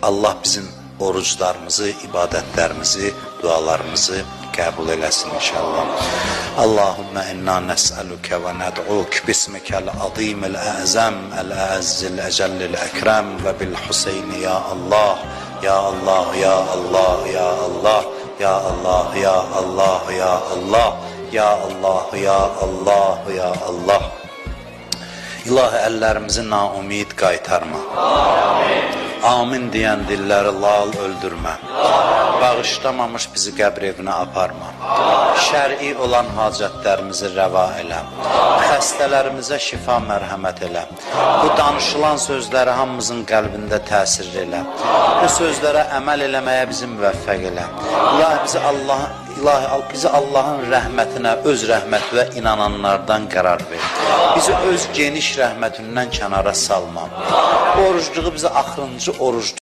Allah bizim oruclarımızı, ibadətlərimizi, dualarımızı qəbul eləsin inşallah. Allahümme inna nes'aluke ve ned'uk bismikel azimil a'zam el-azzil ecellil ekrem ve bil Hüseyni ya Allah, ya Allah, ya Allah, ya Allah, ya Allah, ya Allah, ya Allah, ya Allah, ya Allah, ya Allah. İlahi, əllərimizi naumid qaytarma. Amin deyən dilləri lal öldürmə. Bağışlamamış bizi qəbr evinə aparma. Şər'i olan hacətlərimizi rəva elə. Xəstələrimizə şifa mərhəmət elə. Bu danışılan sözləri hamımızın qəlbində təsir elə. Bu sözlərə əməl eləməyə bizi müvəffəq elə. İlahi, bizi Allahın rəhmətinə, öz rəhmətinə inananlardan qərar ver. Bizi öz geniş rəhmətindən kənara salma. Bu orucluğu bizi axırıncı oruc